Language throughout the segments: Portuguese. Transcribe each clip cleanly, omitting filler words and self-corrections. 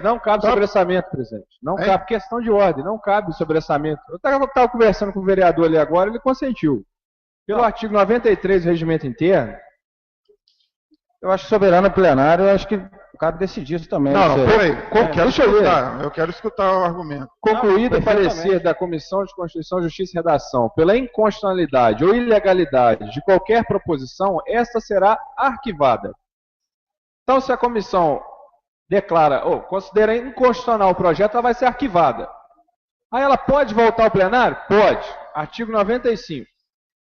Não cabe sobressamento, presidente. Não cabe questão de ordem, não cabe sobressamento. Eu estava conversando com o vereador ali agora, ele consentiu. Pelo artigo 93 do regimento interno, eu acho que soberano plenário, eu acho que cabe decidir isso também. Não, peraí. Eu quero escutar o argumento. Concluído o parecer da Comissão de Constituição, Justiça e Redação pela inconstitucionalidade ou ilegalidade de qualquer proposição, esta será arquivada. Então, se a comissão declara, ou considera inconstitucional o projeto, ela vai ser arquivada. Aí ela pode voltar ao plenário? Pode. Artigo 95.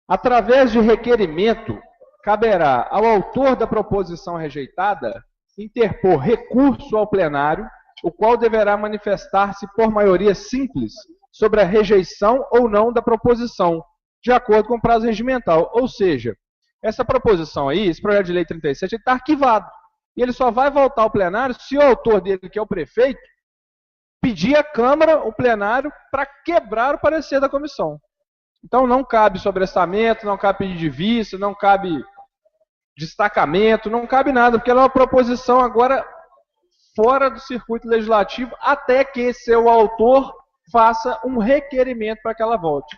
Através de requerimento, caberá ao autor da proposição rejeitada interpor recurso ao plenário, o qual deverá manifestar-se por maioria simples sobre a rejeição ou não da proposição, de acordo com o prazo regimental. Ou seja, essa proposição aí, esse projeto de lei 37, está arquivado. E ele só vai voltar ao plenário se o autor dele, que é o prefeito, pedir à Câmara, o plenário, para quebrar o parecer da comissão. Então não cabe sobressamento, não cabe pedido de vista, não cabe destacamento, não cabe nada, porque ela é uma proposição agora fora do circuito legislativo, até que seu autor faça um requerimento para que ela volte.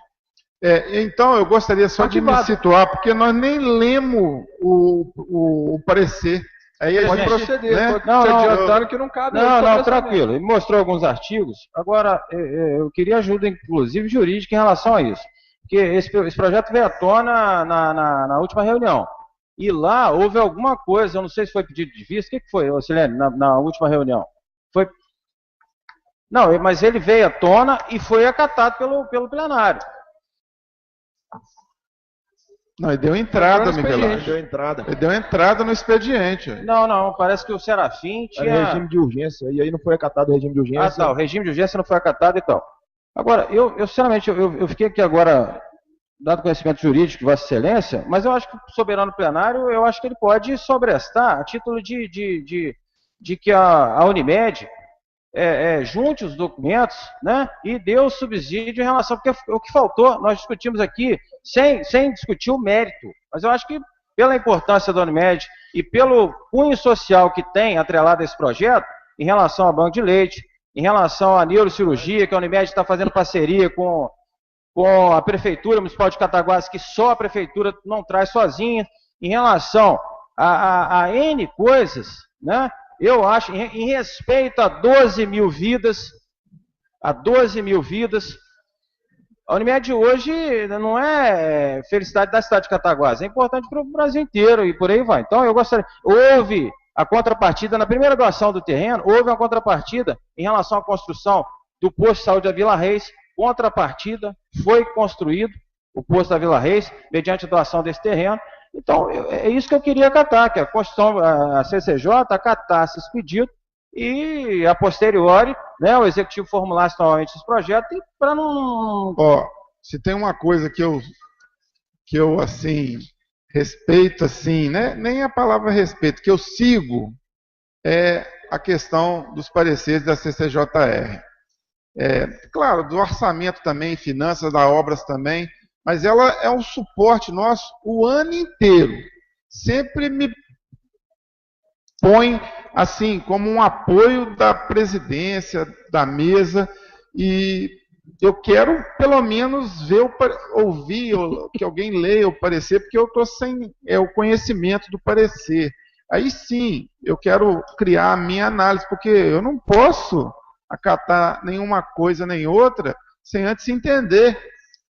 Então eu gostaria só de me situar, porque nós nem lemos o parecer. Aí a Pode gente, proceder, né? estou te adiantando que não cabe. Não, tranquilo. Ele mostrou alguns artigos. Agora, eu queria ajuda, inclusive, jurídica em relação a isso. Porque esse projeto veio à tona na última reunião. E lá houve alguma coisa, eu não sei se foi pedido de vista, o que foi, Silene, na última reunião? Foi... Não, mas ele veio à tona e foi acatado pelo plenário. Não, ele deu entrada, Miguel. Ele deu entrada no expediente. Não, parece que o Serafim tinha... Era regime de urgência, e aí não foi acatado o regime de urgência. Ah, tá, o regime de urgência não foi acatado e tal. Agora, eu sinceramente, eu fiquei aqui agora, dado conhecimento jurídico de Vossa Excelência, mas eu acho que o soberano plenário, eu acho que ele pode sobrestar a título de que a Unimed junte os documentos, né, e dê o subsídio em relação, porque o que faltou, nós discutimos aqui, sem discutir o mérito, mas eu acho que pela importância da Unimed e pelo cunho social que tem atrelado a esse projeto, em relação ao banco de leite, em relação à neurocirurgia, que a Unimed está fazendo parceria com a Prefeitura Municipal de Cataguases, que só a Prefeitura não traz sozinha, em relação a N coisas, né? Eu acho, em respeito a 12 mil vidas, a Unimed hoje não é felicidade da cidade de Cataguases, é importante para o Brasil inteiro e por aí vai. Então eu gostaria, houve a contrapartida, na primeira doação do terreno, houve uma contrapartida em relação à construção do posto de saúde da Vila Reis, contrapartida, foi construído o posto da Vila Reis, mediante a doação desse terreno. Então, é isso que eu queria acatar, que a Constituição, a CCJ, acatasse esse pedido e, a posteriori, né, o Executivo formulasse novamente esse projeto para não... Se tem uma coisa que eu assim, respeito, assim, né, nem a palavra respeito, que eu sigo, é a questão dos pareceres da CCJR. Claro, do orçamento também, finanças da obras também, mas ela é um suporte nosso o ano inteiro. Sempre me põe assim como um apoio da presidência, da mesa, e eu quero pelo menos ver, ouvir, que alguém leia o parecer, porque eu estou sem o conhecimento do parecer. Aí sim, eu quero criar a minha análise, porque eu não posso acatar nenhuma coisa nem outra sem antes entender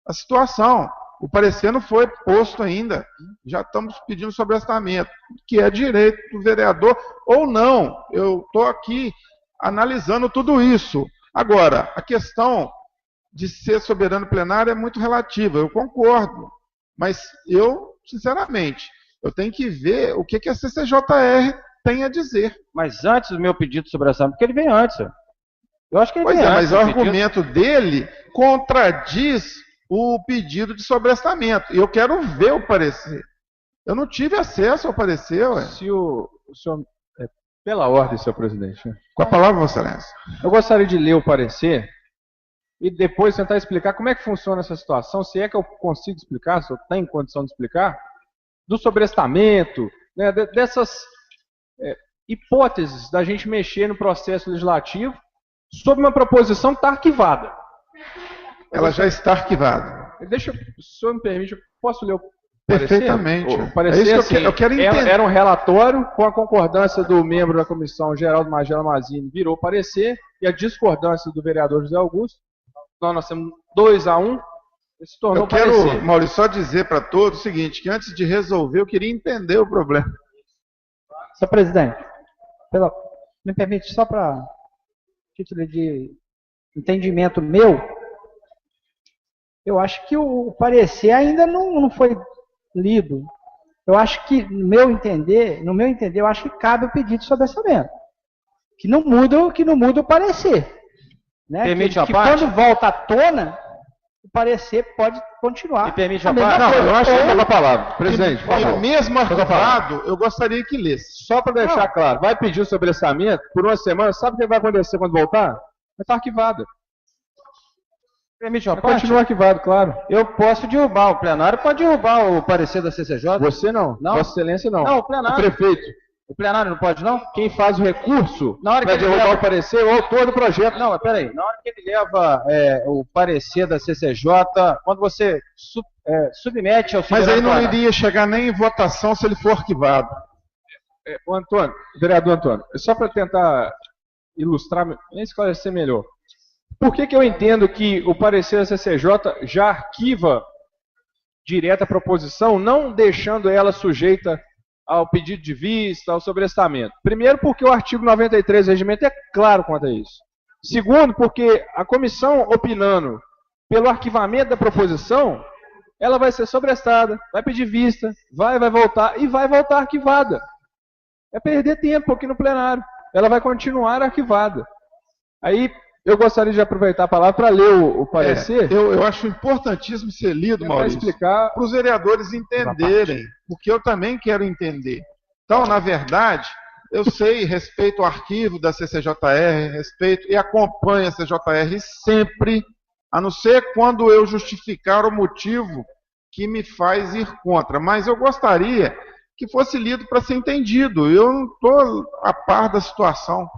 a situação. O parecer não foi posto ainda. Já estamos pedindo sobrestamento, que é direito do vereador ou não. Eu estou aqui analisando tudo isso. Agora, a questão de ser soberano plenário é muito relativa, eu concordo. Mas eu, sinceramente, eu tenho que ver o que a CCJR tem a dizer. Mas antes do meu pedido de sobrestamento, porque ele vem antes. Eu acho que ele vem Mas antes. o argumento dele contradiz o pedido de sobrestamento. E eu quero ver o parecer. Eu não tive acesso ao parecer. Se o senhor, pela ordem, senhor presidente. Com a palavra, Vossa Excelência. Eu gostaria de ler o parecer e depois tentar explicar como é que funciona essa situação, se é que eu consigo explicar, se eu tenho condição de explicar, do sobrestamento, né, dessas hipóteses da gente mexer no processo legislativo sobre uma proposição que está arquivada. Ela já está arquivada. Deixa, se o senhor me permite, eu posso ler o Perfeitamente. O parecer, é isso que eu quero entender. Era um relatório com a concordância do membro da comissão, Geraldo Magela Mazini, virou parecer, e a discordância do vereador José Augusto. Então, nós temos 2-1, se tornou parecer. Eu quero, Maurício, só dizer para todos o seguinte, que antes de resolver, eu queria entender o problema. Senhor presidente, me permite só para título de entendimento meu, eu acho que o parecer ainda não foi lido. Eu acho que, no meu entender, eu acho que cabe o pedido de sobressamento. Que não muda o parecer. Né? Permite que parte? Quando volta à tona, o parecer pode continuar. Me permite a parte? Não, eu acho que é uma palavra. Presidente, por favor. Mesmo arquivado, eu gostaria que lesse. Só para deixar claro, vai pedir o sobressamento por uma semana, sabe o que vai acontecer quando voltar? Vai estar arquivado. Permite uma parte? Continua arquivado, claro. Eu posso derrubar, o plenário pode derrubar o parecer da CCJ? Você não. Não? Vossa Excelência não. Não, o plenário. O prefeito. O plenário não pode, não? Quem faz o recurso Na hora para que ele derrubar leva- o parecer é o autor do projeto. Não, mas peraí. Na hora que ele leva o parecer da CCJ, quando você submete ao Mas aí não plenário- iria chegar nem em votação se ele for arquivado. O Antônio, vereador Antônio, só para tentar ilustrar, esclarecer melhor. Por que eu entendo que o parecer da CCJ já arquiva direta a proposição, não deixando ela sujeita ao pedido de vista, ao sobrestamento? Primeiro, porque o artigo 93 do regimento é claro quanto a isso. Segundo, porque a comissão opinando pelo arquivamento da proposição, ela vai ser sobrestada, vai pedir vista, vai voltar e vai voltar arquivada. É perder tempo aqui no plenário. Ela vai continuar arquivada. Aí, eu gostaria de aproveitar a palavra para ler o parecer. Eu acho importantíssimo ser lido, Maurício, explicar para os vereadores entenderem, porque eu também quero entender. Então, na verdade, eu sei, respeito o arquivo da CCJR, respeito e acompanho a CJR sempre, a não ser quando eu justificar o motivo que me faz ir contra. Mas eu gostaria que fosse lido para ser entendido. Eu não estou a par da situação.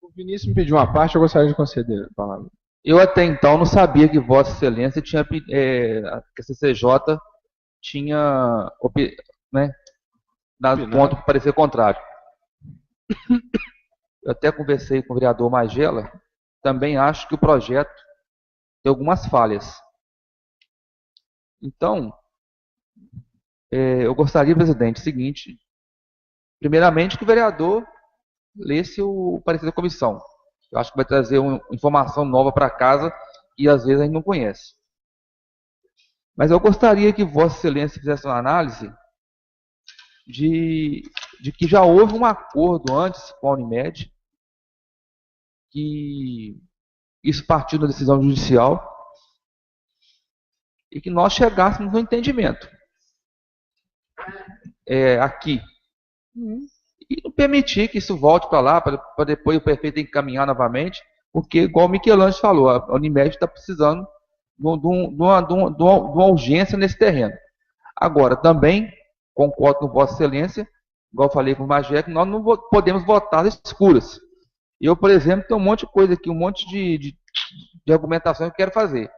O Vinícius me pediu uma parte, eu gostaria de conceder a palavra. Eu até então não sabia que Vossa Excelência tinha, que a CCJ tinha dado ponto para parecer contrário. Eu até conversei com o vereador Magela, também acho que o projeto tem algumas falhas. Então, eu gostaria, presidente, o seguinte, primeiramente que o vereador lesse o parecer da comissão. Eu acho que vai trazer uma informação nova para casa e às vezes a gente não conhece. Mas eu gostaria que Vossa Excelência fizesse uma análise de que já houve um acordo antes com a Unimed, que isso partiu da decisão judicial e que nós chegássemos no entendimento aqui. E não permitir que isso volte para lá, para depois o prefeito encaminhar novamente, porque, igual o Michelangelo falou, a Unimed está precisando de uma urgência nesse terreno. Agora, também concordo com Vossa Excelência, igual eu falei com o Magé, que nós não podemos votar às escuras. Eu, por exemplo, tenho um monte de coisa aqui, um monte de argumentação que eu quero fazer.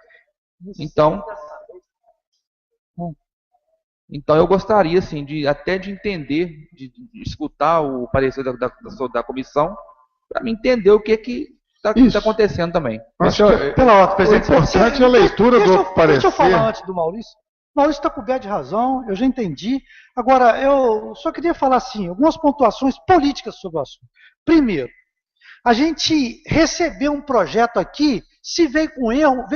Então eu gostaria, assim, até de entender, de escutar o parecer da comissão, para me entender o que está acontecendo também. Acho que, pela ordem, presidente, o importante é a leitura do parecer. Deixa eu falar antes do Maurício. O Maurício está coberto de razão, eu já entendi. Agora, eu só queria falar assim, algumas pontuações políticas sobre o assunto. Primeiro, a gente recebeu um projeto aqui, se veio com erro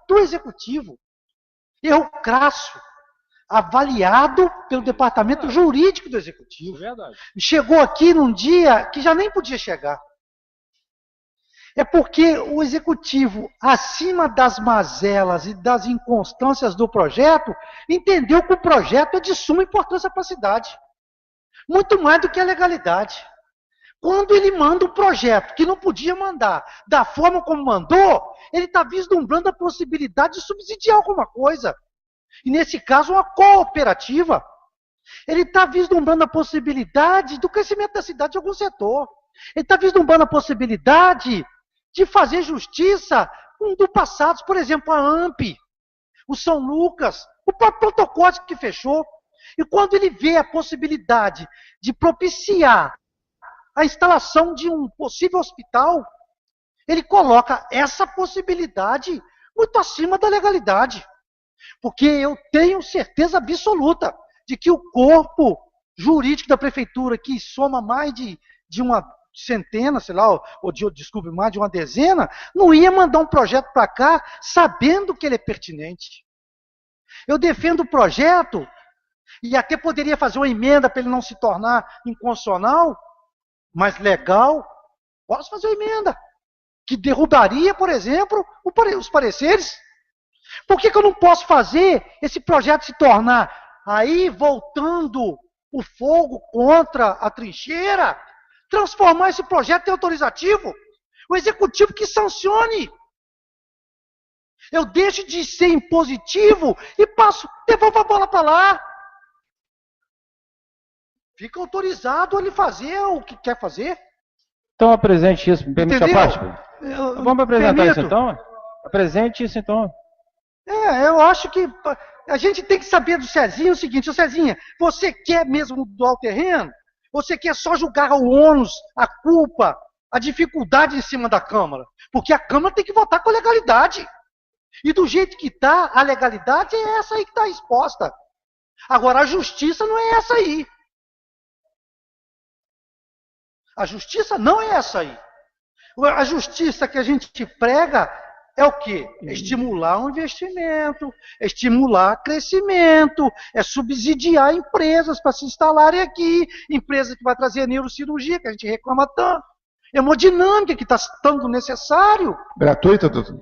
do executivo. Erro crasso. Avaliado pelo departamento jurídico do executivo. É verdade. Chegou aqui num dia que já nem podia chegar. É porque o executivo, acima das mazelas e das inconstâncias do projeto, entendeu que o projeto é de suma importância para a cidade. Muito mais do que a legalidade. Quando ele manda um projeto que não podia mandar da forma como mandou, ele está vislumbrando a possibilidade de subsidiar alguma coisa. E nesse caso, uma cooperativa. Ele está vislumbrando a possibilidade do crescimento da cidade em algum setor. Ele está vislumbrando a possibilidade de fazer justiça do passado, por exemplo, a AMP, o São Lucas, o próprio protocolo que fechou. E quando ele vê a possibilidade de propiciar a instalação de um possível hospital, ele coloca essa possibilidade muito acima da legalidade. Porque eu tenho certeza absoluta de que o corpo jurídico da prefeitura, que soma mais de uma centena, sei lá, desculpe, mais de uma dezena, não ia mandar um projeto para cá sabendo que ele é pertinente. Eu defendo o projeto e até poderia fazer uma emenda para ele não se tornar inconstitucional, mas legal. Posso fazer uma emenda que derrubaria, por exemplo, os pareceres. Por que eu não posso fazer esse projeto se tornar, aí voltando o fogo contra a trincheira, transformar esse projeto em autorizativo? O executivo que sancione. Eu deixo de ser impositivo e devolvo a bola para lá. Fica autorizado a ele fazer o que quer fazer. Então apresente isso, me permite a parte. Vamos apresentar isso então? Apresente isso então. Eu acho que a gente tem que saber do Cezinha o seguinte: Cezinha, você quer mesmo doar o terreno? Você quer só julgar o ônus, a culpa, a dificuldade em cima da Câmara? Porque a Câmara tem que votar com legalidade. E do jeito que está, a legalidade é essa aí que está exposta. Agora, a justiça não é essa aí. A justiça não é essa aí. A justiça que a gente prega é o quê? É estimular o investimento, é estimular crescimento, é subsidiar empresas para se instalarem aqui, empresas que vão trazer neurocirurgia, que a gente reclama tanto. É uma dinâmica que está tão necessário. Gratuita, doutor?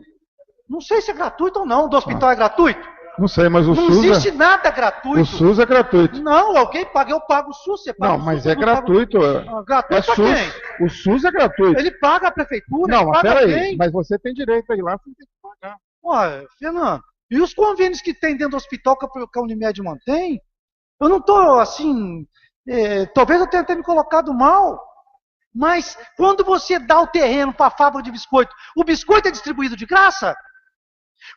Não sei se é gratuito ou não. Do hospital é gratuito? Não sei, mas o não SUS... Não existe nada gratuito. O SUS é gratuito. Não, alguém paga, eu pago o SUS, você paga não, o SUS. Não, mas é gratuito. Gratuito é pra SUS. quem? O SUS é gratuito. Ele paga a prefeitura, não, ele paga mas peraí, quem? mas você tem direito a ir lá, você tem que pagar. Ué, Fernando, e os convênios que tem dentro do hospital que a Unimed mantém? Eu não estou assim... talvez eu tenha até me colocado mal, mas quando você dá o terreno para a fábrica de biscoito, o biscoito é distribuído de graça?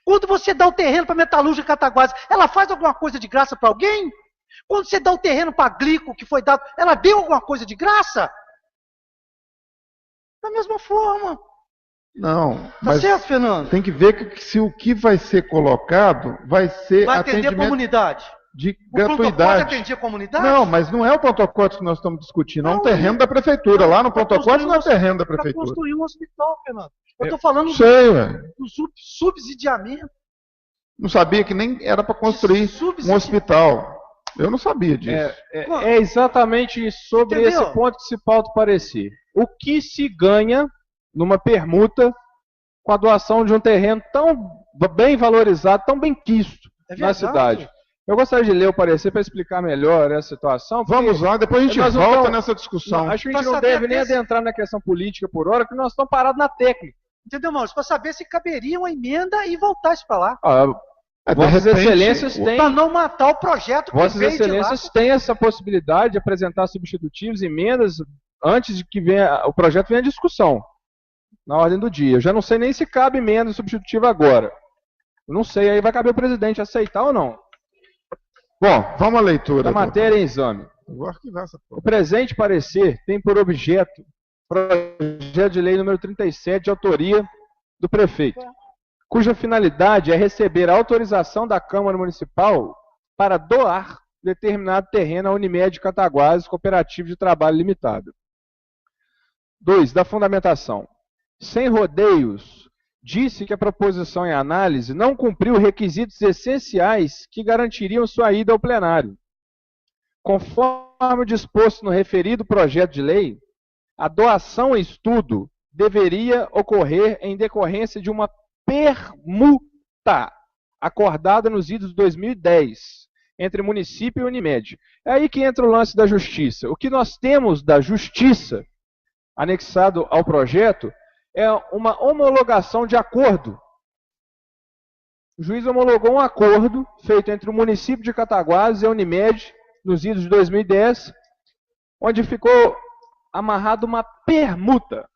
Quando você dá o terreno para a metalúrgica Cataguases, ela faz alguma coisa de graça para alguém? Quando você dá o terreno para a Glico, que foi dado, ela deu alguma coisa de graça? Da mesma forma. Não, tá certo, Fernando? Tem que ver que se o que vai ser colocado vai ser vai atender a comunidade. De gratuidade. Atendia a comunidade? Não, mas não é o protocolo que nós estamos discutindo, é um terreno da prefeitura. Lá no protocolo não é terreno da prefeitura. Para construir um hospital, Fernando. Eu estou falando do subsidiamento. Não sabia que nem era para construir um hospital. Eu não sabia disso. É exatamente sobre esse ponto que se pauta o parecer. O que se ganha numa permuta com a doação de um terreno tão bem valorizado, tão bem quisto na cidade? Eu gostaria de ler o parecer para explicar melhor essa situação. Vamos lá, depois a gente volta nessa discussão. Acho que a gente não deve nem adentrar na questão política por hora, porque nós estamos parados na técnica. Entendeu, Maurício? Para saber se caberia uma emenda e voltar isso para lá. Vossas Excelências têm... Para não matar o projeto que Vossas Excelências têm essa possibilidade de apresentar substitutivos, emendas, antes de que o projeto venha à discussão, na ordem do dia. Eu já não sei nem se cabe emenda substitutiva agora. Eu não sei, aí vai caber o presidente aceitar ou não. Bom, vamos à leitura. Da matéria em exame. O presente parecer tem por objeto projeto de lei número 37, de autoria do prefeito, cuja finalidade é receber a autorização da Câmara Municipal para doar determinado terreno à Unimed Cataguases Cooperativo de Trabalho Limitado. 2. Da fundamentação. Sem rodeios, disse que a proposição em análise não cumpriu requisitos essenciais que garantiriam sua ida ao plenário. Conforme disposto no referido projeto de lei, a doação em estudo deveria ocorrer em decorrência de uma permuta acordada nos idos de 2010 entre município e Unimed. É aí que entra o lance da justiça. O que nós temos da justiça anexado ao projeto é uma homologação de acordo. O juiz homologou um acordo feito entre o município de Cataguases e a Unimed nos idos de 2010, onde ficou amarrado uma permuta.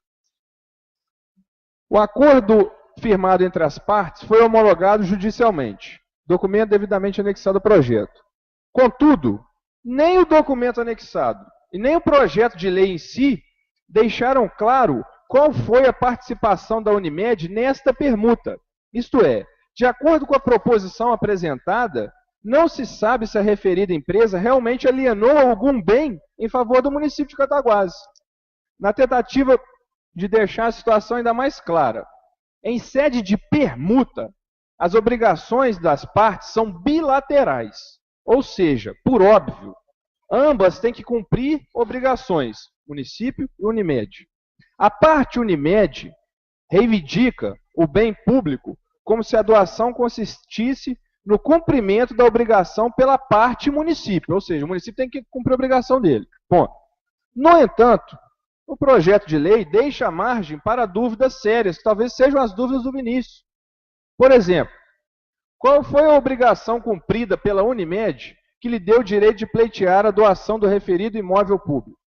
O acordo firmado entre as partes foi homologado judicialmente, documento devidamente anexado ao projeto. Contudo, nem o documento anexado e nem o projeto de lei em si deixaram claro qual foi a participação da Unimed nesta permuta. Isto é, de acordo com a proposição apresentada, não se sabe se a referida empresa realmente alienou algum bem em favor do município de Cataguases. Na tentativa de deixar a situação ainda mais clara, em sede de permuta, as obrigações das partes são bilaterais, ou seja, por óbvio, ambas têm que cumprir obrigações, município e Unimed. A parte Unimed reivindica o bem público como se a doação consistisse no cumprimento da obrigação pela parte município, ou seja, o município tem que cumprir a obrigação dele. Ponto. No entanto, o projeto de lei deixa margem para dúvidas sérias, que talvez sejam as dúvidas do Vinícius. Por exemplo, qual foi a obrigação cumprida pela Unimed que lhe deu o direito de pleitear a doação do referido imóvel público?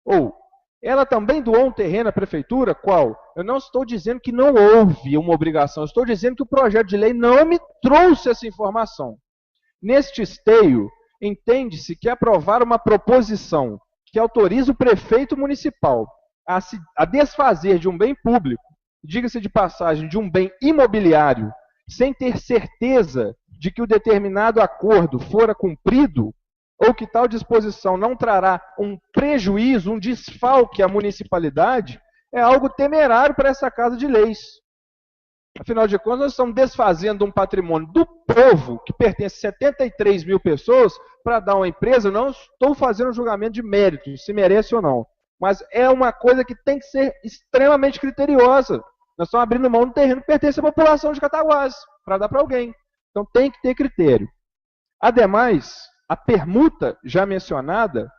Ou, ela também doou um terreno à prefeitura? Qual? Eu não estou dizendo que não houve uma obrigação, eu estou dizendo que o projeto de lei não me trouxe essa informação. Neste esteio, entende-se que aprovar uma proposição que autoriza o prefeito municipal a desfazer de um bem público, diga-se de passagem, de um bem imobiliário, sem ter certeza de que o determinado acordo fora cumprido, ou que tal disposição não trará um prejuízo, um desfalque à municipalidade, é algo temerário para essa Casa de Leis. Afinal de contas, nós estamos desfazendo um patrimônio do povo, que pertence a 73 mil pessoas, para dar uma empresa. Eu não estou fazendo um julgamento de mérito, se merece ou não. Mas é uma coisa que tem que ser extremamente criteriosa. Nós estamos abrindo mão do terreno que pertence à população de Cataguases, para dar para alguém. Então tem que ter critério. Ademais, a permuta já mencionada,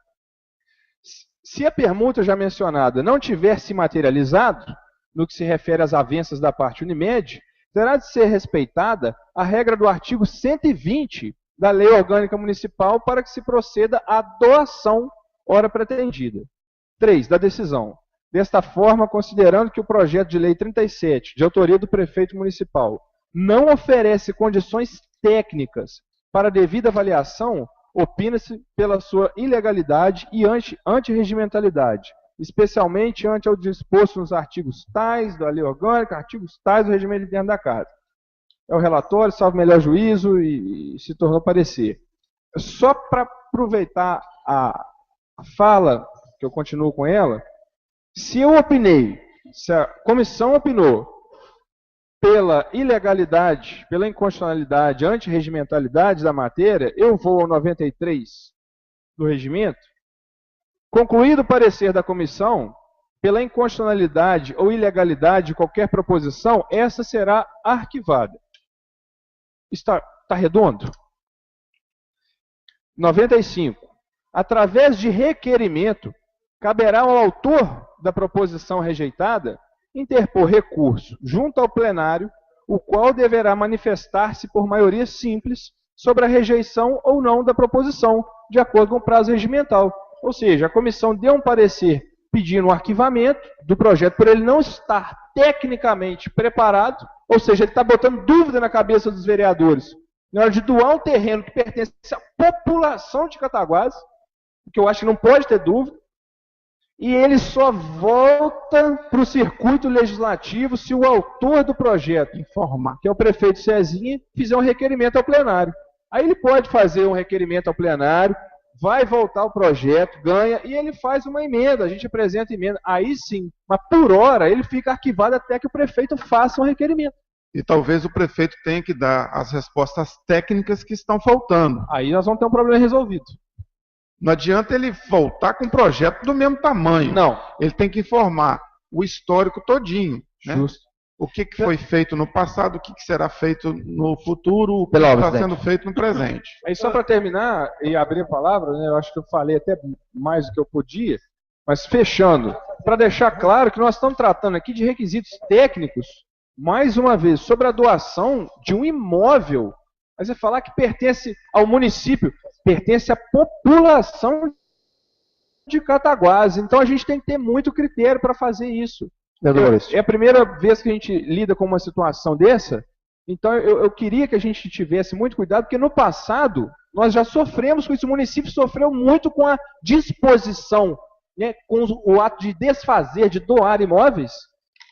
se a permuta já mencionada não tiver se materializado, no que se refere às avanças da parte Unimed, terá de ser respeitada a regra do artigo 120 da Lei Orgânica Municipal para que se proceda à doação ora pretendida. 3. Da decisão. Desta forma, considerando que o projeto de lei 37, de autoria do prefeito municipal, não oferece condições técnicas para devida avaliação, opina-se pela sua ilegalidade e antirregimentalidade, especialmente ante o disposto nos artigos tais da lei orgânica, artigos tais do regimento interno da Casa. É o relatório, salvo melhor juízo, e se tornou parecer. Só para aproveitar a fala, que eu continuo com ela, se eu opinei, se a comissão opinou pela ilegalidade, pela inconstitucionalidade, antirregimentalidade da matéria, eu vou ao 93 do regimento. Concluído o parecer da comissão, pela inconstitucionalidade ou ilegalidade de qualquer proposição, essa será arquivada. Está redondo? 95. Através de requerimento, caberá ao autor da proposição rejeitada interpor recurso junto ao plenário, o qual deverá manifestar-se por maioria simples sobre a rejeição ou não da proposição, de acordo com o prazo regimental. Ou seja, a comissão deu um parecer pedindo o arquivamento do projeto por ele não estar tecnicamente preparado, ou seja, ele está botando dúvida na cabeça dos vereadores na hora de doar um terreno que pertence à população de Cataguases, que eu acho que não pode ter dúvida, e ele só volta para o circuito legislativo se o autor do projeto informar, que é o prefeito Cezinha, fizer um requerimento ao plenário. Aí ele pode fazer um requerimento ao plenário, vai voltar o projeto, ganha, e ele faz uma emenda, a gente apresenta emenda. Aí sim, mas por hora ele fica arquivado até que o prefeito faça um requerimento. E talvez o prefeito tenha que dar as respostas técnicas que estão faltando. Aí nós vamos ter um problema resolvido. Não adianta ele voltar com um projeto do mesmo tamanho. Não. Ele tem que informar o histórico todinho. Né? Justo. O que foi feito no passado, o que será feito no futuro, o que está sendo feito no presente. Aí só para terminar e abrir a palavra, né, eu acho que eu falei até mais do que eu podia, mas fechando, para deixar claro que nós estamos tratando aqui de requisitos técnicos, mais uma vez, sobre a doação de um imóvel. Mas você falar que pertence ao município, pertence à população de Cataguases. Então a gente tem que ter muito critério para fazer isso. É a primeira vez que a gente lida com uma situação dessa, então eu queria que a gente tivesse muito cuidado, porque no passado nós já sofremos com isso, o município sofreu muito com a disposição, né, com o ato de desfazer, de doar imóveis,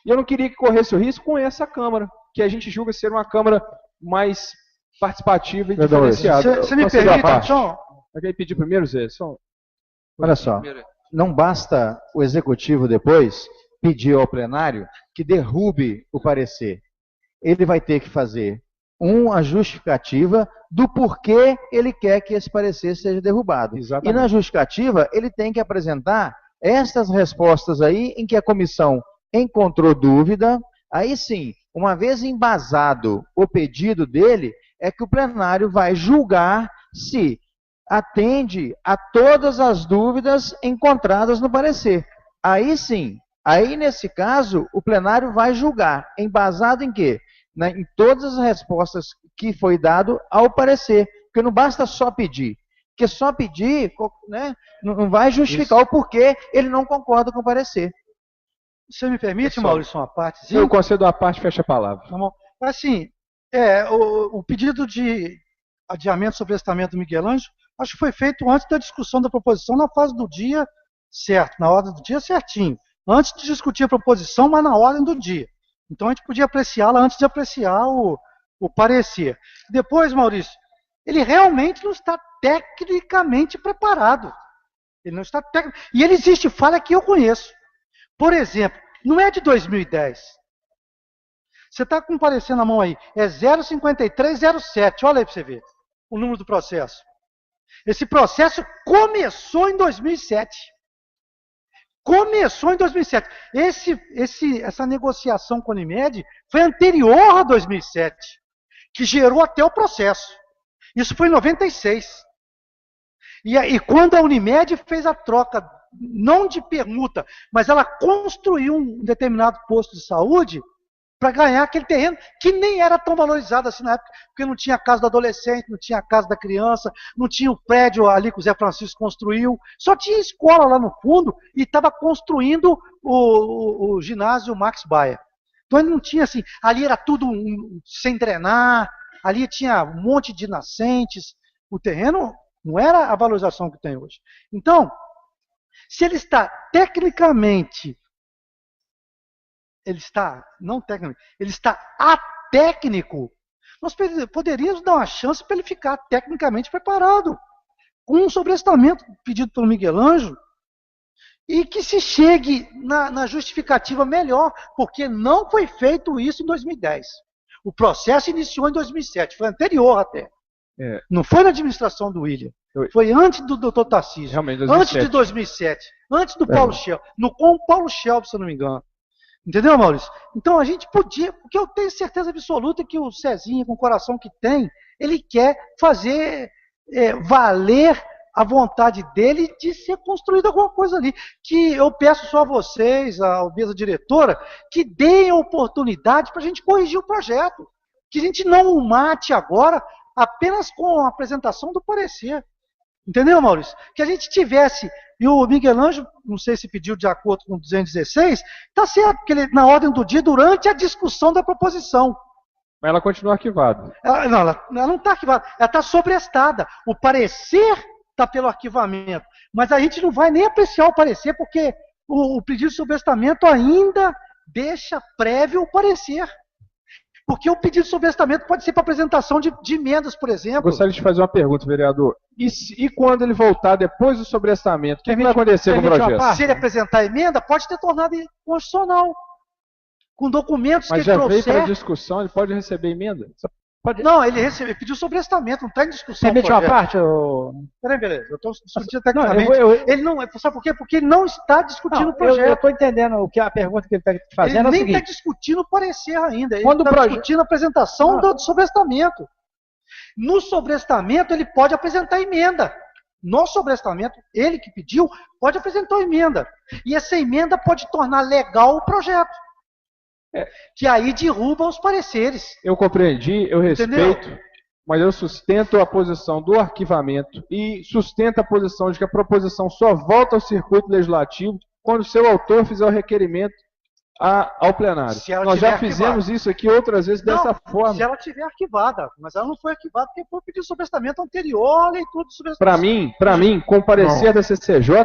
e eu não queria que corresse o risco com essa Câmara, que a gente julga ser uma Câmara mais participativa e diferenciada. Você me permite, João? Eu queria pedir primeiro, Zé, só... Olha só, não basta o Executivo depois pedir ao plenário que derrube o parecer. Ele vai ter que fazer uma justificativa do porquê ele quer que esse parecer seja derrubado. Exatamente. E na justificativa, ele tem que apresentar estas respostas aí em que a comissão encontrou dúvida. Aí sim, uma vez embasado o pedido dele, é que o plenário vai julgar se atende a todas as dúvidas encontradas no parecer. Aí sim, aí nesse caso, o plenário vai julgar, embasado em quê? Em todas as respostas que foi dado ao parecer, porque não basta só pedir, porque só pedir, né, não vai justificar o porquê ele não concorda com o parecer. Você me permite, Maurício, uma parte? Eu concedo a parte, fecha a palavra. Assim, o pedido de adiamento sobre o testamento do Miguel Ângelo, acho que foi feito antes da discussão da proposição, na fase do dia certo, na ordem do dia certinho. Antes de discutir a proposição, mas na ordem do dia. Então a gente podia apreciá-la antes de apreciar o parecer. Depois, Maurício, ele realmente não está tecnicamente preparado. Ele não está E ele existe falha que eu conheço. Por exemplo, não é de 2010. Você está com um parecer na mão aí, é 05307, olha aí para você ver o número do processo. Esse processo começou em 2007. Começou em 2007. Essa negociação com a Unimed foi anterior a 2007, que gerou até o processo. Isso foi em 96. E quando a Unimed fez a troca, não de permuta, mas ela construiu um determinado posto de saúde para ganhar aquele terreno que nem era tão valorizado assim na época, porque não tinha a casa do adolescente, não tinha a casa da criança, não tinha o prédio ali que o Zé Francisco construiu, só tinha escola lá no fundo e estava construindo o ginásio Max Baia. Então ele não tinha assim, ali era tudo sem drenar, ali tinha um monte de nascentes, o terreno não era a valorização que tem hoje. Então, se ele está tecnicamente, ele está atécnico, nós poderíamos dar uma chance para ele ficar tecnicamente preparado, com um sobrestamento pedido pelo Miguel Ângelo, e que se chegue na justificativa melhor, porque não foi feito isso em 2010. O processo iniciou em 2007, foi anterior até. Não foi na administração do William, foi antes do Dr. Tarcísio, antes de 2007, antes do Paulo Shelby, com o Paulo Shelby, se eu não me engano. Entendeu, Maurício? Então a gente podia, porque eu tenho certeza absoluta que o Cezinha, com o coração que tem, ele quer fazer valer a vontade dele de ser construída alguma coisa ali. Que eu peço só a vocês, a mesa diretora, que deem a oportunidade para a gente corrigir o projeto. Que a gente não o mate agora apenas com a apresentação do parecer. Entendeu, Maurício? Que a gente tivesse, e o Miguel Ângelo, não sei se pediu de acordo com o 216, está certo, porque ele, na ordem do dia, durante a discussão da proposição. Mas ela continua arquivada. Ela não está arquivada, ela está sobrestada. O parecer está pelo arquivamento, mas a gente não vai nem apreciar o parecer, porque o pedido de sobrestamento ainda deixa prévio o parecer. Porque o pedido de sobrestamento pode ser para apresentação de emendas, por exemplo. Gostaria de fazer uma pergunta, vereador. E quando ele voltar depois do sobrestamento, o que vai acontecer com o projeto? Se ele apresentar emenda, pode ter tornado inconstitucional. Com documentos Mas que ele já trouxer... veio para discussão, ele pode receber emenda? Não, ele pediu sobrestamento, não está em discussão. Permite uma parte? Peraí, beleza, eu estou discutindo tecnicamente. Ele não, sabe por quê? Porque ele não está discutindo o projeto. Eu estou entendendo a pergunta que ele está fazendo. Ele nem está discutindo o parecer ainda, ele está discutindo a apresentação do sobrestamento. No sobrestamento, ele pode apresentar emenda. No sobrestamento, ele que pediu, pode apresentar emenda. E essa emenda pode tornar legal o projeto. Que aí derruba os pareceres. Eu compreendi, eu respeito. Entendeu? mas eu sustento a posição do arquivamento e sustento a posição de que a proposição só volta ao circuito legislativo quando o seu autor fizer o requerimento ao plenário. Nós já fizemos isso aqui outras vezes dessa forma. Se ela tiver arquivada, mas ela não foi arquivada porque foi pedido de sobrestamento anterior à leitura do sobrestamento. Para mim, com o parecer da CCJ,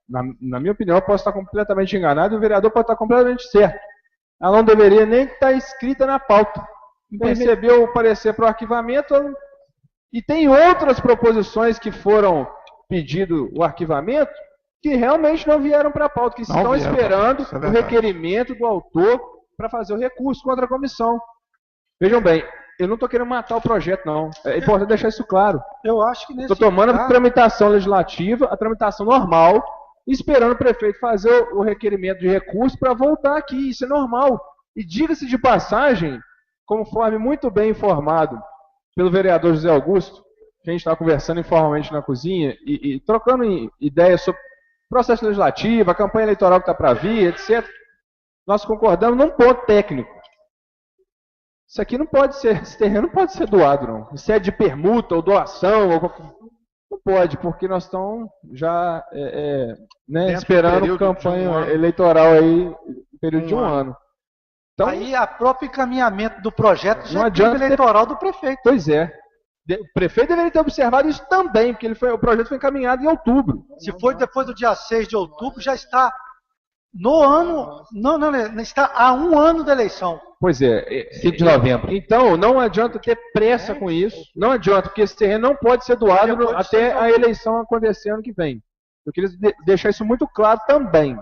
na minha opinião, eu posso estar completamente enganado e o vereador pode estar completamente certo. Ela não deveria nem estar escrita na pauta. Recebeu o parecer para o arquivamento e tem outras proposições que foram pedido o arquivamento que realmente não vieram para a pauta, que estão esperando o requerimento do autor para fazer o recurso contra a comissão. Vejam bem, eu não estou querendo matar o projeto, não. É importante deixar isso claro. Eu acho que nesse estou tomando a tramitação legislativa, a tramitação normal, esperando o prefeito fazer o requerimento de recurso para voltar aqui. Isso é normal. E diga-se de passagem, conforme muito bem informado pelo vereador José Augusto, que a gente estava conversando informalmente na cozinha e trocando ideias sobre o processo legislativo, a campanha eleitoral que está para vir, etc., nós concordamos num ponto técnico. Isso aqui não pode ser, esse terreno não pode ser doado, não. Isso é de permuta ou doação, não pode, porque nós estamos já esperando campanha eleitoral aí, no período de um ano. Então, aí a próprio encaminhamento do projeto já é tempo eleitoral do prefeito. Pois é. O prefeito deveria ter observado isso também, porque o projeto foi encaminhado em outubro. Se foi depois do dia 6 de outubro, já está no ano. Não, está há um ano da eleição. Pois é. 5 de novembro. Então, não adianta ter pressa com isso. Não adianta, porque esse terreno não pode ser doado até a eleição acontecer ano que vem. Eu queria deixar isso muito claro também.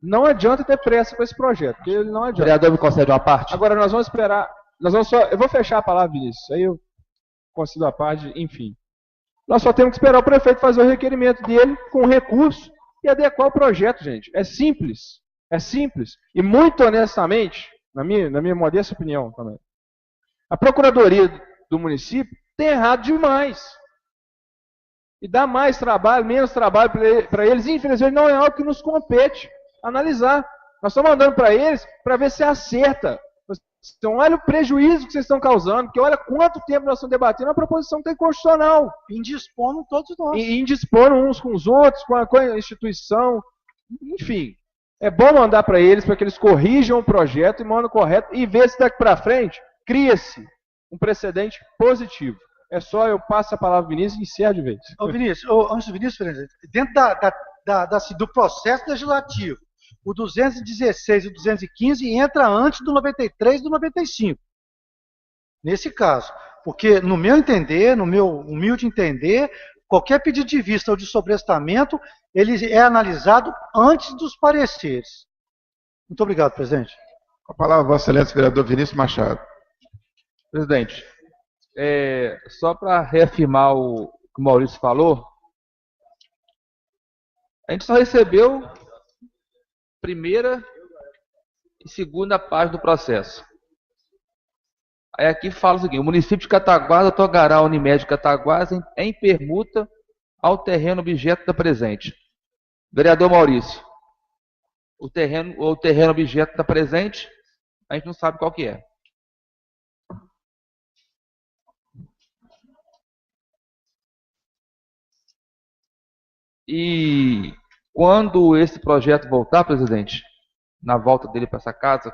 Não adianta ter pressa com esse projeto, porque ele não adianta. O vereador me concede uma parte? Agora, nós vamos esperar. Eu vou fechar a palavra, Vinícius. Aí eu concedo a parte, enfim. Nós só temos que esperar o prefeito fazer o requerimento dele com recurso e adequar o projeto, gente. É simples. É simples. E muito honestamente, na minha modesta opinião também, a Procuradoria do município tem errado demais. E dá mais trabalho, menos trabalho para eles. Infelizmente, não é algo que nos compete analisar. Nós estamos mandando para eles para ver se acerta. Então, olha o prejuízo que vocês estão causando, porque olha quanto tempo nós estamos debatendo uma proposição que tem constitucional. Indispondo todos nós. E indispondo uns com os outros, com a instituição. Enfim, é bom mandar para eles, para que eles corrijam o projeto e mandem correto, e ver se daqui para frente cria-se um precedente positivo. É só eu passo a palavra ao Vinícius e encerro de vez. Ô Vinícius, antes do Vinícius, dentro do processo legislativo, o 216 e o 215 entra antes do 93 e do 95. Nesse caso. Porque, no meu entender, no meu humilde entender, qualquer pedido de vista ou de sobrestamento, ele é analisado antes dos pareceres. Muito obrigado, presidente. Com a palavra, Vossa Excelência, vereador Vinícius Machado. Presidente, só para reafirmar o que o Maurício falou, a gente só recebeu primeira e segunda página do processo. Aí aqui fala o seguinte: o município de Cataguases otorgará a Unimed de Cataguases em permuta ao terreno objeto da presente. Vereador Maurício, o terreno objeto da presente, a gente não sabe qual que é. E quando esse projeto voltar, presidente, na volta dele para essa casa,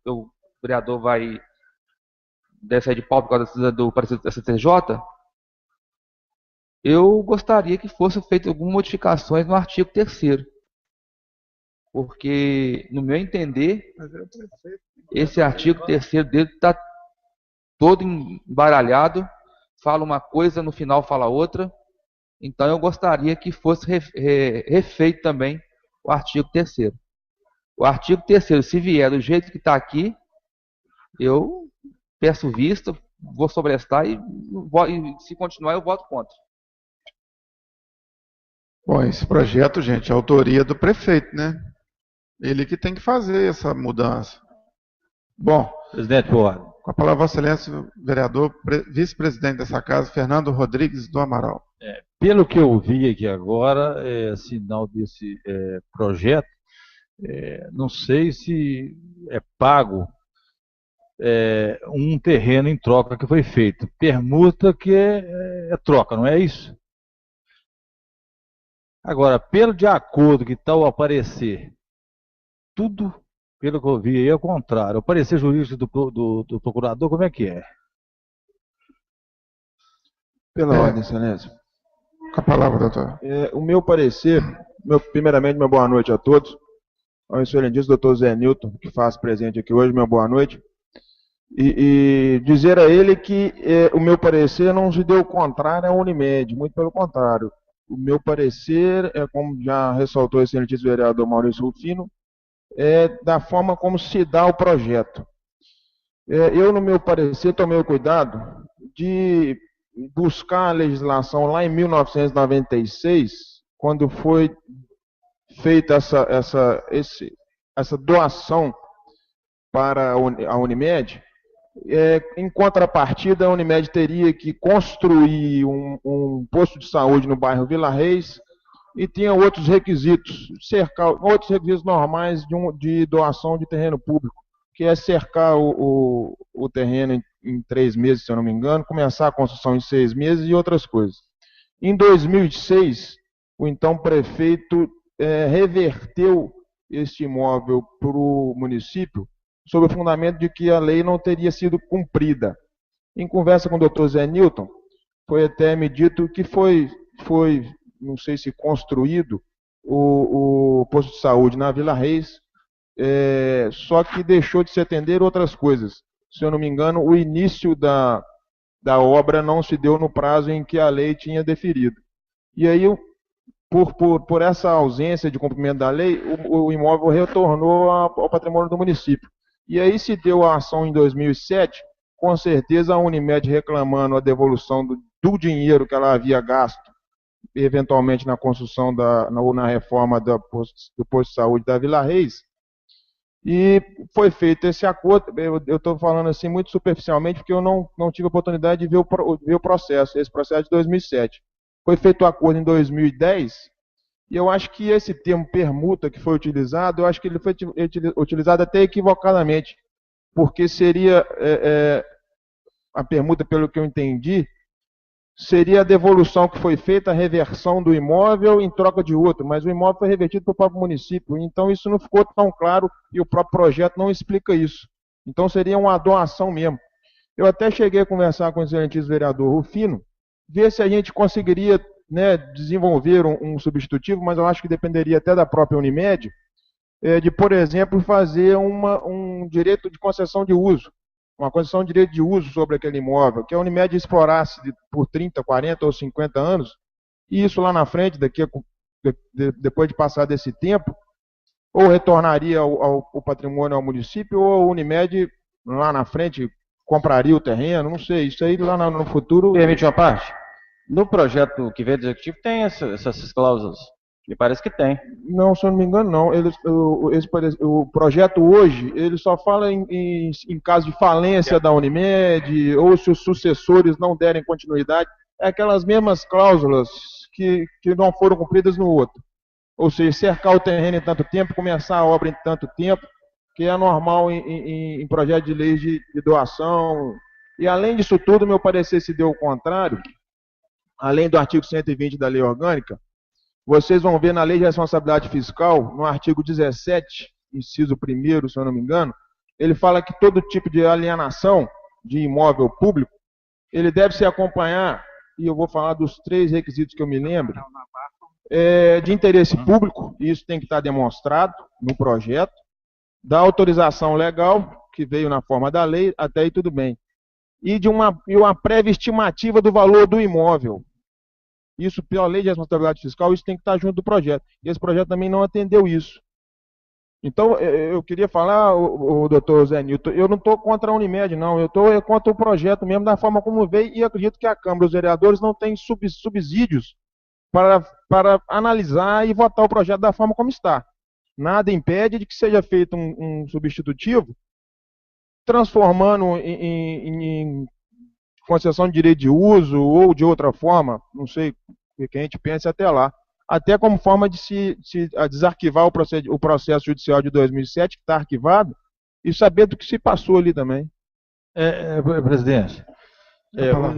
o vereador deve sair de pau por causa do parecer da CTJ, eu gostaria que fossem feitas algumas modificações no artigo 3º. Porque, no meu entender, esse artigo 3º dele está todo embaralhado, fala uma coisa, no final fala outra. Então, eu gostaria que fosse refeito também o artigo 3º. O artigo 3º, se vier do jeito que está aqui, eu peço vista, vou sobrestar e se continuar, eu voto contra. Bom, esse projeto, gente, é autoria do prefeito, né? Ele que tem que fazer essa mudança. Bom, presidente, por ordem. Com a palavra, Vossa Excelência, vereador, vice-presidente dessa casa, Fernando Rodrigues do Amaral. Pelo que eu vi aqui agora, sinal desse projeto, não sei se é pago um terreno em troca que foi feito. Permuta que é troca, não é isso? Agora, pelo de acordo que está o aparecer, tudo, pelo que eu vi aí, é o contrário. O parecer jurídico do procurador, como é que é? Pela ordem, excelência. Com a palavra, doutor. O meu parecer, primeiramente, meu boa noite a todos. Ao excelentíssimo doutor Zé Newton, que faz presente aqui hoje, meu boa noite. E dizer a ele que o meu parecer não se deu contrário à Unimed, muito pelo contrário. O meu parecer, como já ressaltou o excelentíssimo vereador Maurício Rufino, é da forma como se dá o projeto. Eu, no meu parecer, tomei o cuidado de buscar a legislação lá em 1996, quando foi feita essa doação para a Unimed. Em contrapartida, a Unimed teria que construir um posto de saúde no bairro Vila Reis e tinha outros requisitos, outros requisitos normais de doação de terreno público, que é cercar o terreno em 3 meses, se eu não me engano, começar a construção em 6 meses e outras coisas. Em 2006, o então prefeito reverteu este imóvel para o município, sob o fundamento de que a lei não teria sido cumprida. Em conversa com o Dr. Zé Newton, foi até me dito que foi não sei se construído, o posto de saúde na Vila Reis, só que deixou de se atender outras coisas. Se eu não me engano, o início da obra não se deu no prazo em que a lei tinha deferido. E aí, por essa ausência de cumprimento da lei, o imóvel retornou ao patrimônio do município. E aí se deu a ação em 2007, com certeza a Unimed reclamando a devolução do dinheiro que ela havia gasto, eventualmente na construção ou na reforma do posto de saúde da Vila Reis. E foi feito esse acordo. Eu estou falando assim muito superficialmente, porque eu não tive a oportunidade de ver o processo, esse processo de 2007. Foi feito o acordo em 2010, e eu acho que esse termo permuta que foi utilizado, eu acho que ele foi utilizado até equivocadamente, porque seria a permuta, pelo que eu entendi, seria a devolução que foi feita, a reversão do imóvel em troca de outro, mas o imóvel foi revertido para o próprio município, então isso não ficou tão claro e o próprio projeto não explica isso. Então seria uma doação mesmo. Eu até cheguei a conversar com o excelentíssimo vereador Rufino, ver se a gente conseguiria desenvolver um substitutivo, mas eu acho que dependeria até da própria Unimed, de, por exemplo, fazer um direito de concessão de uso, uma concessão de direito de uso sobre aquele imóvel, que a Unimed explorasse por 30, 40 ou 50 anos, e isso lá na frente, depois de passar desse tempo, ou retornaria ao patrimônio ao município, ou a Unimed lá na frente compraria o terreno, não sei, isso aí lá no futuro... Permite uma parte? No projeto que veio do Executivo tem essas cláusulas. Me parece que tem. Não, se eu não me engano, não. O projeto hoje, ele só fala em caso de falência da Unimed, ou se os sucessores não derem continuidade. É aquelas mesmas cláusulas que não foram cumpridas no outro. Ou seja, cercar o terreno em tanto tempo, começar a obra em tanto tempo, que é normal em projeto de lei de doação. E além disso tudo, meu parecer se deu o contrário. Além do artigo 120 da Lei Orgânica, vocês vão ver na Lei de Responsabilidade Fiscal, no artigo 17, inciso 1º, se eu não me engano, ele fala que todo tipo de alienação de imóvel público, ele deve se acompanhar, e eu vou falar dos 3 requisitos que eu me lembro, de interesse público, isso tem que estar demonstrado no projeto, da autorização legal, que veio na forma da lei, até aí tudo bem. E de uma prévia estimativa do valor do imóvel. Isso, pela lei de responsabilidade fiscal, isso tem que estar junto do projeto. E esse projeto também não atendeu isso. Então, eu queria falar, o doutor Zé Newton, eu não estou contra a Unimed, não. Eu estou contra o projeto mesmo, da forma como veio, e acredito que a Câmara, os vereadores, não têm subsídios para analisar e votar o projeto da forma como está. Nada impede de que seja feito um substitutivo, transformando em concessão de direito de uso ou de outra forma, não sei o que a gente pense até lá, até como forma de se desarquivar o processo judicial de 2007, que está arquivado, e saber do que se passou ali também. Presidente,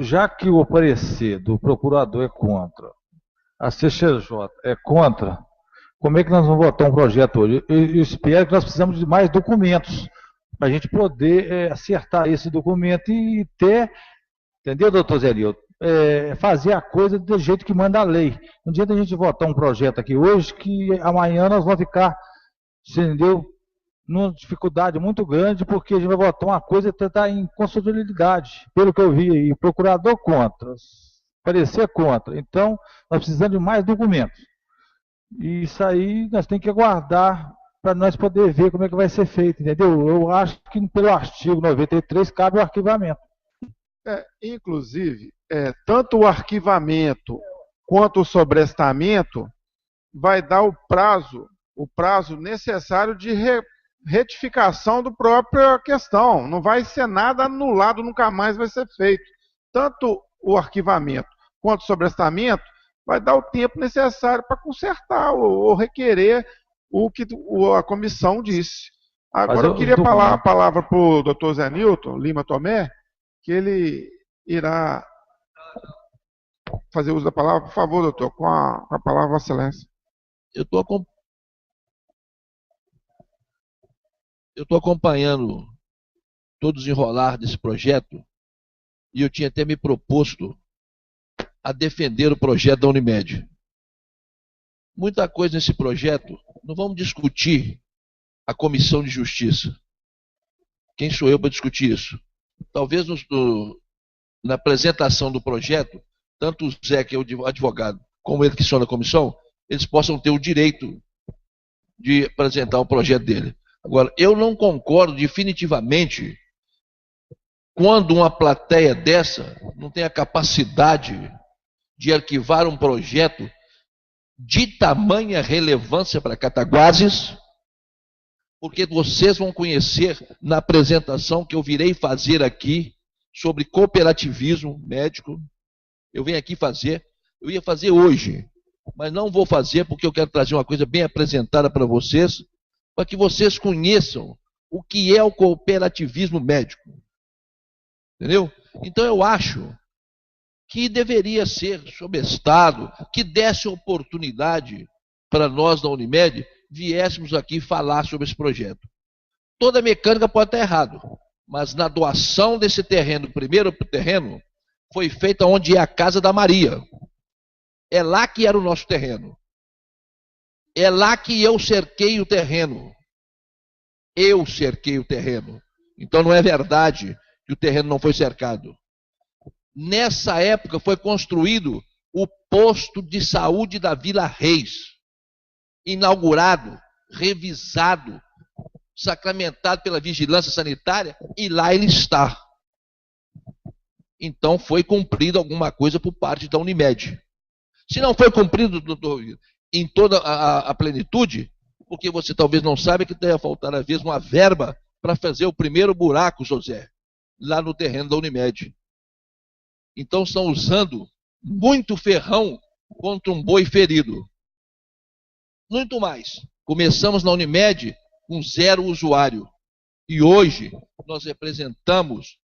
já que o parecer do procurador é contra, a CCJ é contra, como é que nós vamos votar um projeto hoje? Eu espero que nós precisamos de mais documentos para a gente poder acertar esse documento e ter, entendeu, doutor Zé Nilton? Fazer a coisa do jeito que manda a lei. Não adianta a gente votar um projeto aqui hoje que amanhã nós vamos ficar, entendeu, numa dificuldade muito grande, porque a gente vai votar uma coisa que está em constitucionalidade, pelo que eu vi aí, procurador contra, parecer contra. Então, nós precisamos de mais documentos. E isso aí nós temos que aguardar para nós poder ver como é que vai ser feito, entendeu? Eu acho que pelo artigo 93 cabe o arquivamento. Inclusive, tanto o arquivamento quanto o sobrestamento vai dar o prazo necessário de retificação da própria questão. Não vai ser nada anulado, nunca mais vai ser feito. Tanto o arquivamento quanto o sobrestamento vai dar o tempo necessário para consertar ou requerer o que a comissão disse. Agora eu queria falar a palavra para o doutor Zé Nilton Lima Tomé, que ele irá fazer uso da palavra. Por favor, doutor, com a palavra, Vossa Excelência. Eu estou acompanhando todo o desenrolar desse projeto e eu tinha até me proposto a defender o projeto da Unimed. Muita coisa nesse projeto, não vamos discutir a Comissão de Justiça. Quem sou eu para discutir isso? Talvez na apresentação do projeto, tanto o Zé, que é o advogado, como ele que são da comissão, eles possam ter o direito de apresentar o projeto dele. Agora, eu não concordo definitivamente quando uma plateia dessa não tem a capacidade de arquivar um projeto de tamanha relevância para Cataguases, porque vocês vão conhecer na apresentação que eu virei fazer aqui sobre cooperativismo médico. Eu venho aqui fazer, eu ia fazer hoje, mas não vou fazer porque eu quero trazer uma coisa bem apresentada para vocês, para que vocês conheçam o que é o cooperativismo médico. Entendeu? Então eu acho que deveria ser sob Estado, que desse oportunidade para nós da Unimed viéssemos aqui falar sobre esse projeto. Toda mecânica pode estar errado, mas na doação desse terreno, o primeiro terreno, foi feita onde é a casa da Maria. É lá que era o nosso terreno. É lá que eu cerquei o terreno. Eu cerquei o terreno. Então não é verdade que o terreno não foi cercado. Nessa época foi construído o posto de saúde da Vila Reis, inaugurado, revisado, sacramentado pela vigilância sanitária, e lá ele está. Então foi cumprido alguma coisa por parte da Unimed. Se não foi cumprido, doutor, em toda a plenitude, porque você talvez não saiba que deve faltar às vezes uma verba para fazer o primeiro buraco, José, lá no terreno da Unimed. Então estão usando muito ferrão contra um boi ferido. Muito mais. Começamos na Unimed com 0 usuário. E hoje nós representamos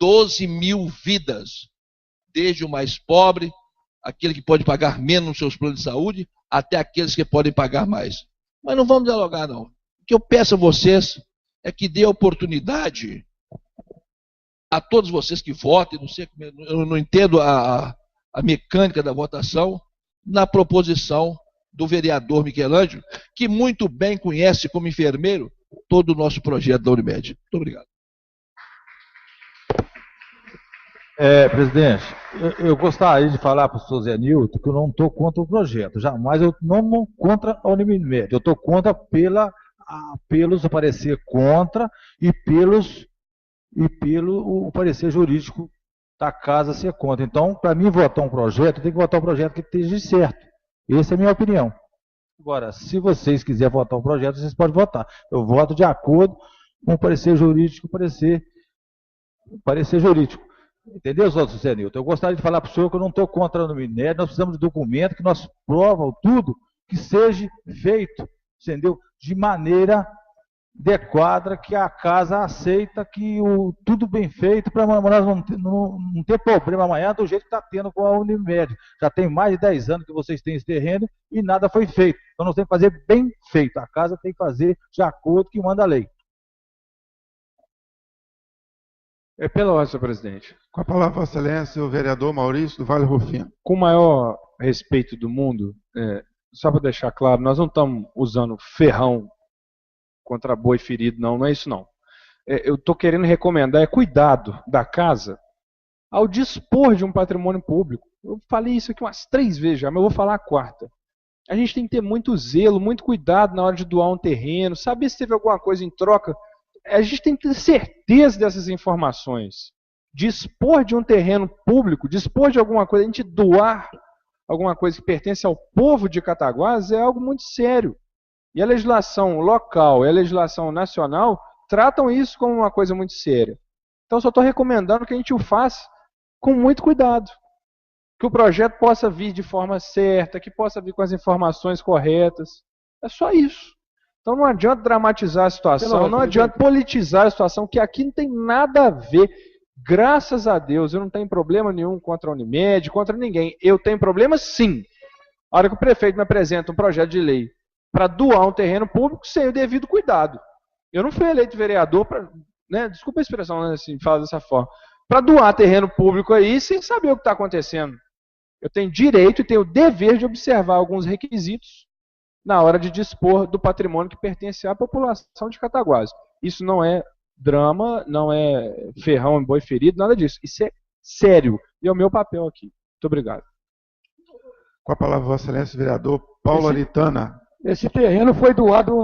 12 mil vidas. Desde o mais pobre, aquele que pode pagar menos nos seus planos de saúde, até aqueles que podem pagar mais. Mas não vamos dialogar, não. O que eu peço a vocês é que dê oportunidade a todos vocês que votem, eu não entendo a mecânica da votação, na proposição do vereador Michelangelo, que muito bem conhece como enfermeiro todo o nosso projeto da Unimed. Muito obrigado. Presidente, eu gostaria de falar para o senhor Zé Nilton que eu não estou contra o projeto. Jamais eu não estou contra a Unimed. Eu estou contra pelos parecer contra e pelo parecer jurídico da casa ser contra. Então, para mim votar um projeto, tem que votar um projeto que esteja certo. Essa é a minha opinião. Agora, se vocês quiserem votar um projeto, vocês podem votar. Eu voto de acordo com o parecer jurídico, parecer jurídico. Entendeu, Zé Nilton? Eu gostaria de falar para o senhor que eu não estou contra a Unimed, nós precisamos de documento que nós provam tudo que seja feito, entendeu? De maneira Dequadra que a casa aceita que tudo bem feito para nós não ter problema amanhã do jeito que está tendo com a Unimed. Já tem mais de 10 anos que vocês têm esse terreno e nada foi feito. Então nós temos que fazer bem feito. A casa tem que fazer de acordo com o que manda a lei. É pela ordem, senhor presidente. Com a palavra, Vossa Excelência, o vereador Maurício do Vale Rufino. Com o maior respeito do mundo, só para deixar claro, nós não estamos usando ferrão contra boi ferido, não é isso não. Eu estou querendo recomendar cuidado da casa ao dispor de um patrimônio público. Eu falei isso aqui umas 3 vezes já, mas eu vou falar a 4ª. A gente tem que ter muito zelo, muito cuidado na hora de doar um terreno, saber se teve alguma coisa em troca. A gente tem que ter certeza dessas informações. Dispor de um terreno público, dispor de alguma coisa, a gente doar alguma coisa que pertence ao povo de Cataguases é algo muito sério. E a legislação local e a legislação nacional tratam isso como uma coisa muito séria. Então, só estou recomendando que a gente o faça com muito cuidado. Que o projeto possa vir de forma certa, que possa vir com as informações corretas. É só isso. Então, não adianta dramatizar a situação, não adianta politizar a situação, que aqui não tem nada a ver. Graças a Deus, eu não tenho problema nenhum contra a Unimed, contra ninguém. Eu tenho problema, sim. A hora que o prefeito me apresenta um projeto de lei para doar um terreno público sem o devido cuidado. Eu não fui eleito vereador para, desculpa a expressão, assim, falar dessa forma, para doar terreno público aí sem saber o que está acontecendo. Eu tenho direito e tenho o dever de observar alguns requisitos na hora de dispor do patrimônio que pertence à população de Cataguases. Isso não é drama, não é ferrão em boi ferido, nada disso. Isso é sério e é o meu papel aqui. Muito obrigado. Com a palavra, Vossa Excelência, vereador Paulo Aritana. Esse terreno foi doado,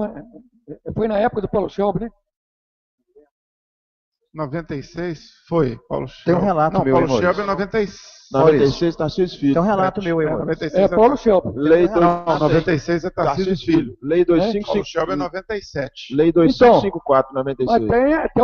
foi na época do Paulo Shelby, né? 96 foi, Paulo Shelby. Tem um relato não, meu, Paulo Maurício. Shelby é 96. 96, Tarcísio Filho. Tem um relato meu aí, Maurício. 96 Paulo Shelby. Lei Não, 96 é Tarcísio Filho. Lei Paulo 2554. Shelby é 97. Lei 2554, Mas 96. tem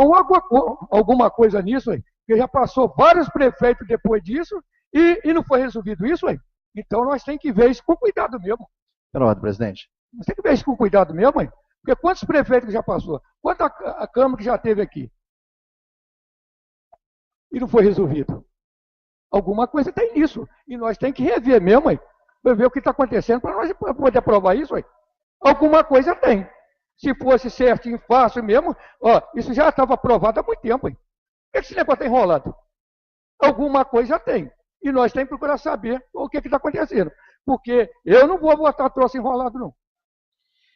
alguma coisa nisso aí, porque já passou vários prefeitos depois disso e não foi resolvido isso aí. Então nós temos que ver isso com cuidado mesmo. Pela ordem, presidente. Nós temos que ver isso com cuidado mesmo, hein? Porque quantos prefeitos que já passou? Quanta a Câmara que já teve aqui? E não foi resolvido. Alguma coisa tem nisso. E nós temos que rever mesmo, hein? Para ver o que está acontecendo, para nós poder aprovar isso, hein? Alguma coisa tem. Se fosse certinho, fácil mesmo, isso já estava aprovado há muito tempo, hein? Por que esse negócio está enrolado? Alguma coisa tem. E nós temos que procurar saber o que está acontecendo. Porque eu não vou votar troço enrolado, não.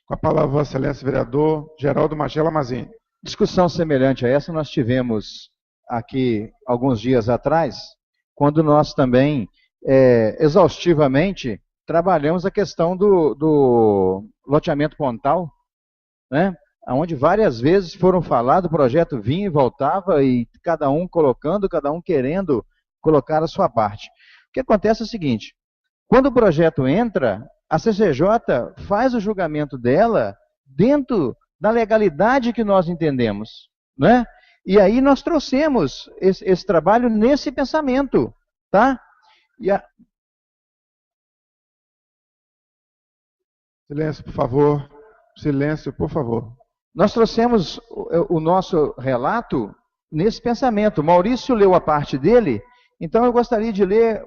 Com a palavra, Vossa Excelência, vereador Geraldo Magela Mazini. Discussão semelhante a essa nós tivemos aqui alguns dias atrás, quando nós também exaustivamente trabalhamos a questão do loteamento pontal, né? Onde várias vezes foram falados, o projeto vinha e voltava, e cada um colocando, cada um querendo colocar a sua parte. O que acontece é o seguinte, quando o projeto entra, a CCJ faz o julgamento dela dentro da legalidade que nós entendemos, né? E aí nós trouxemos esse trabalho nesse pensamento, tá? Silêncio, por favor. Silêncio, por favor. Nós trouxemos o nosso relato nesse pensamento. Maurício leu a parte dele, então eu gostaria de ler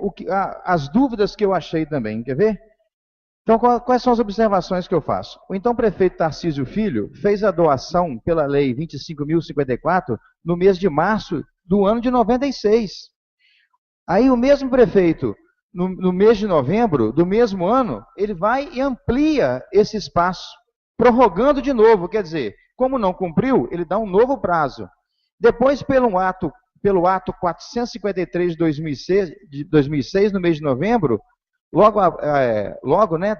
as dúvidas que eu achei também. Quer ver? Então, quais são as observações que eu faço? O então prefeito Tarcísio Filho fez a doação pela lei 25.054 no mês de março do ano de 96. Aí o mesmo prefeito, no mês de novembro do mesmo ano, ele vai e amplia esse espaço, prorrogando de novo, quer dizer, como não cumpriu, ele dá um novo prazo. Depois, pelo ato 453 de 2006, no mês de novembro, logo,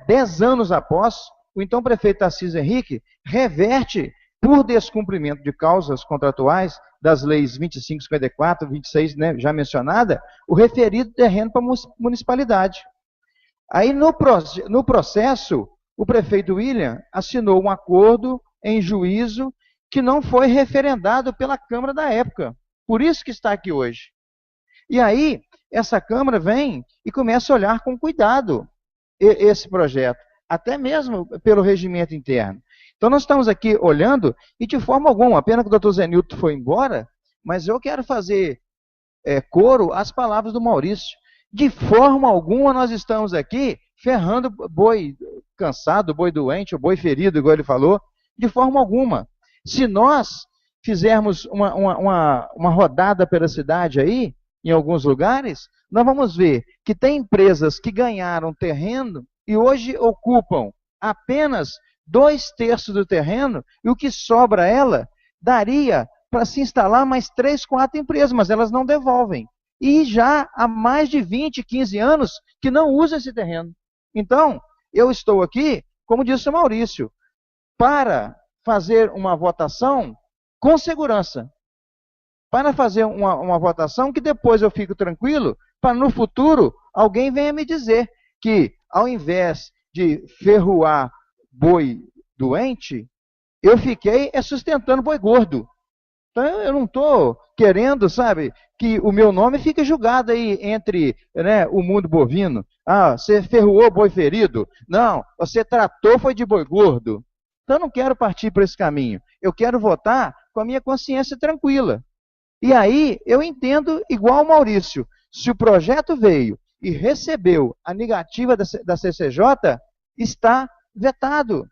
10 anos após, o então prefeito Tarcísio Henrique reverte, por descumprimento de causas contratuais das leis 2554, 26, né, já mencionada, o referido terreno para a municipalidade. Aí, no processo, o prefeito William assinou um acordo em juízo que não foi referendado pela Câmara da época. Por isso que está aqui hoje. E aí, essa Câmara vem e começa a olhar com cuidado esse projeto, até mesmo pelo regimento interno. Então nós estamos aqui olhando e de forma alguma, a pena que o doutor Zenilton foi embora, mas eu quero fazer coro às palavras do Maurício. De forma alguma nós estamos aqui ferrando boi cansado, boi doente, o boi ferido, igual ele falou, de forma alguma. Se nós fizermos uma rodada pela cidade aí, em alguns lugares, nós vamos ver que tem empresas que ganharam terreno e hoje ocupam apenas 2/3 do terreno, e o que sobra ela daria para se instalar mais 3, 4 empresas, mas elas não devolvem. E já há mais de 20, 15 anos que não usa esse terreno. Então, eu estou aqui, como disse o Maurício, para fazer uma votação com segurança. Para fazer uma votação que depois eu fico tranquilo, para no futuro alguém venha me dizer que, ao invés de ferroar boi doente, eu fiquei sustentando boi gordo. Então eu não estou querendo, sabe, que o meu nome fique julgado aí entre, né, o mundo bovino. Ah, você ferroou boi ferido. Não, você tratou foi de boi gordo. Então eu não quero partir por esse caminho. Eu quero votar com a minha consciência tranquila. E aí eu entendo igual o Maurício. Se o projeto veio e recebeu a negativa da CCJ, está vetado.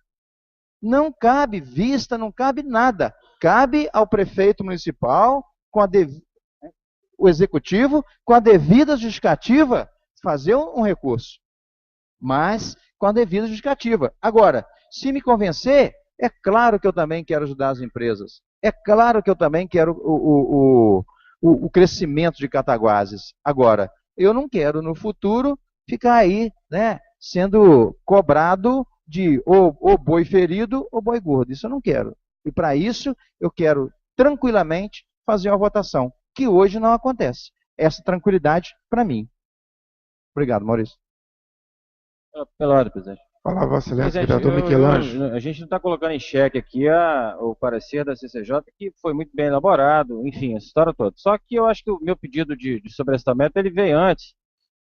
Não cabe vista, não cabe nada. Cabe ao prefeito municipal, o executivo, com a devida justificativa, fazer um recurso. Mas com a devida justificativa. Agora, se me convencer, é claro que eu também quero ajudar as empresas. É claro que eu também quero o crescimento de Cataguases. Agora, eu não quero no futuro ficar aí, né, sendo cobrado de ou boi ferido ou boi gordo. Isso eu não quero. E para isso, eu quero tranquilamente fazer uma votação, que hoje não acontece. Essa tranquilidade para mim. Obrigado, Maurício. Pela ordem, presidente. Fala, Vossa Excelência, vereador Michelangelo. A gente não está colocando em xeque aqui o parecer da CCJ, que foi muito bem elaborado, enfim, essa história toda. Só que eu acho que o meu pedido de sobrestamento ele veio antes.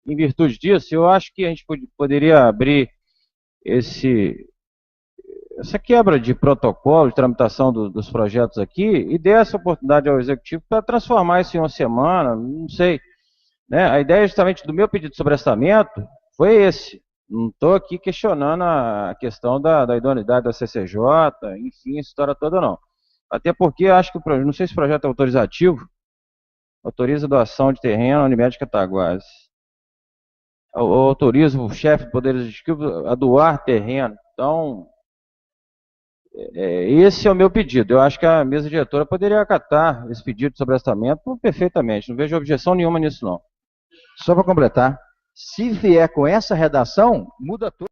Em virtude disso, eu acho que a gente poderia abrir essa quebra de protocolo, de tramitação dos projetos aqui, e dar essa oportunidade ao Executivo para transformar isso em uma semana, não sei. Né? A ideia justamente do meu pedido de sobrestamento foi esse. Não estou aqui questionando a questão da idoneidade da CCJ, enfim, essa história toda não. Até porque acho que, não sei se o projeto é autorizativo, autoriza a doação de terreno à Unimed Cataguases. Autoriza o chefe do Poder Executivo a doar terreno. Então, esse é o meu pedido. Eu acho que a mesa diretora poderia acatar esse pedido de sobrestamento perfeitamente. Não vejo objeção nenhuma nisso, não. Só para completar, se vier com essa redação, muda tudo.